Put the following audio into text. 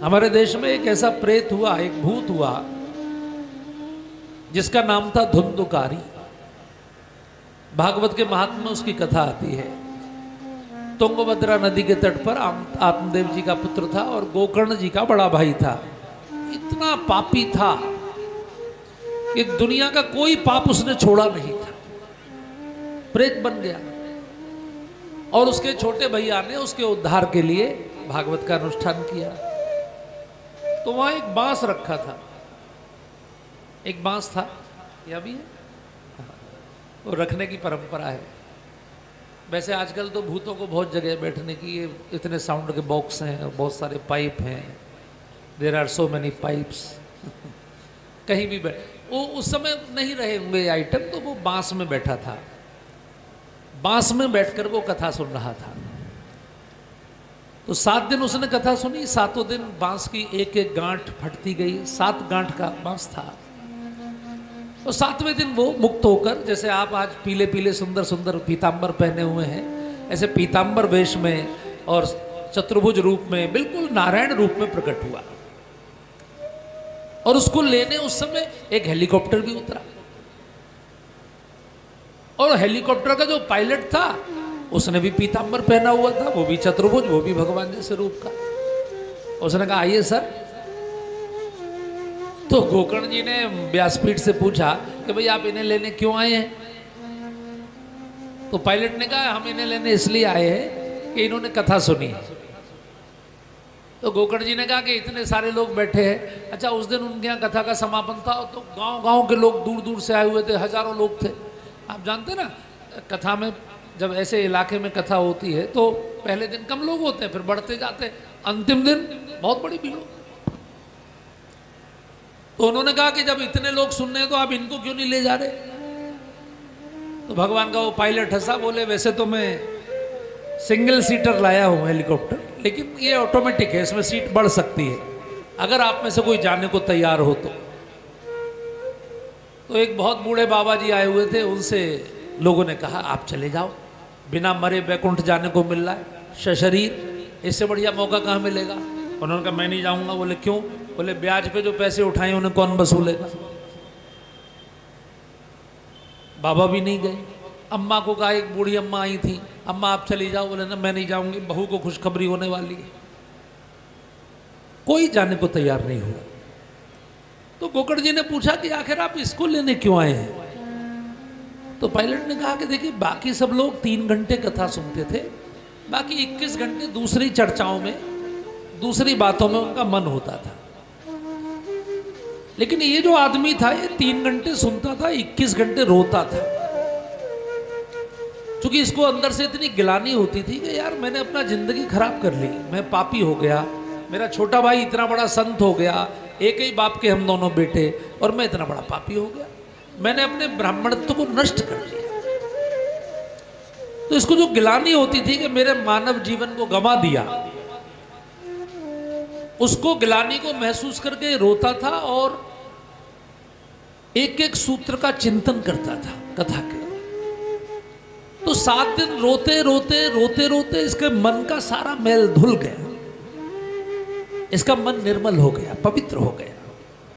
हमारे देश में एक ऐसा प्रेत हुआ, एक भूत हुआ, जिसका नाम था धुंधुकारी। भागवत के महात्म्य में उसकी कथा आती है। तुंगभद्रा नदी के तट पर आत्मदेव जी का पुत्र था और गोकर्ण जी का बड़ा भाई था। इतना पापी था कि दुनिया का कोई पाप उसने छोड़ा नहीं था। प्रेत बन गया और उसके छोटे भैया ने उसके उद्धार के लिए भागवत का अनुष्ठान किया। तो वहां एक बांस रखा था, एक बांस था, यह भी है, वो रखने की परंपरा है। वैसे आजकल तो भूतों को बहुत जगह बैठने की, ये इतने साउंड के बॉक्स हैं, बहुत सारे पाइप हैं, there are so many pipes कहीं भी बैठ, वो उस समय नहीं रहे होंगे आइटम, तो वो बांस में बैठा था। बांस में बैठकर वो कथा सुन रहा था। तो 7 दिन उसने कथा सुनी। 7 दिन बांस की एक एक गांठ फटती गई। 7 गांठ का बांस था। और 7वें दिन वो मुक्त होकर, जैसे आप आज पीले पीले सुंदर सुंदर पीतांबर पहने हुए हैं, ऐसे पीतांबर वेश में और चतुर्भुज रूप में, बिल्कुल नारायण रूप में प्रकट हुआ। और उसको लेने उस समय एक हेलीकॉप्टर भी उतरा। और हेलीकॉप्टर का जो पायलट था उसने भी पीतांबर पहना हुआ था, वो भी चतुर्भुज, वो भी भगवान जैसे रूप का। उसने कहा आइए सर। तो गोकर्ण जी ने व्यासपीठ से पूछा कि भाई आप इन्हें लेने क्यों आए हैं? तो पायलट ने कहा हम इन्हें लेने इसलिए आए हैं कि इन्होंने कथा सुनी है। तो गोकर्ण जी ने कहा कि इतने सारे लोग बैठे हैं। अच्छा, उस दिन उनके यहाँ कथा का समापन था, तो गांव गांव के लोग दूर दूर से आए हुए थे, हजारों लोग थे। आप जानते ना, कथा में जब ऐसे इलाके में कथा होती है तो पहले दिन कम लोग होते हैं, फिर बढ़ते जाते हैं, अंतिम दिन बहुत बड़ी भीड़। तो उन्होंने कहा कि जब इतने लोग सुन रहे हैं तो आप इनको क्यों नहीं ले जा रहे? तो भगवान का वो पायलट हंसा, बोले वैसे तो मैं सिंगल सीटर लाया हूं हेलीकॉप्टर, लेकिन ये ऑटोमेटिक है, इसमें सीट बढ़ सकती है, अगर आप में से कोई जाने को तैयार हो तो। एक बहुत बूढ़े बाबा जी आए हुए थे, उनसे लोगों ने कहा आप चले जाओ, बिना मरे बैकुंठ जाने को मिल रहा है, सशरीर, इससे बढ़िया मौका कहाँ मिलेगा। उन्होंने कहा मैं नहीं जाऊंगा। बोले क्यों? बोले ब्याज पे जो पैसे उठाए उन्हें कौन वसूलेगा। बाबा भी नहीं गए। अम्मा को कहा, एक बूढ़ी अम्मा आई थी, अम्मा आप चली जाओ। बोले ना मैं नहीं जाऊंगी, बहू को खुशखबरी होने वाली है। कोई जाने को तैयार नहीं हुआ। तो गोकर्ण जी ने पूछा कि आखिर आप इसको लेने क्यों आए हैं? तो पायलट ने कहा कि देखिए बाकी सब लोग 3 घंटे कथा सुनते थे, बाकी 21 घंटे दूसरी चर्चाओं में, दूसरी बातों में उनका मन होता था। लेकिन ये जो आदमी था, ये 3 घंटे सुनता था, 21 घंटे रोता था। क्योंकि इसको अंदर से इतनी गिलानी होती थी कि यार मैंने अपना जिंदगी खराब कर ली, मैं पापी हो गया, मेरा छोटा भाई इतना बड़ा संत हो गया, एक ही बाप के हम दोनों बेटे, और मैं इतना बड़ा पापी हो गया, मैंने अपने ब्राह्मणत्व को नष्ट कर लिया। तो इसको जो गिलानी होती थी कि मेरे मानव जीवन को गंवा दिया, उसको गिलानी को महसूस करके रोता था और एक एक सूत्र का चिंतन करता था कथा के। तो 7 दिन रोते रोते रोते रोते इसके मन का सारा मैल धुल गया, इसका मन निर्मल हो गया, पवित्र हो गया।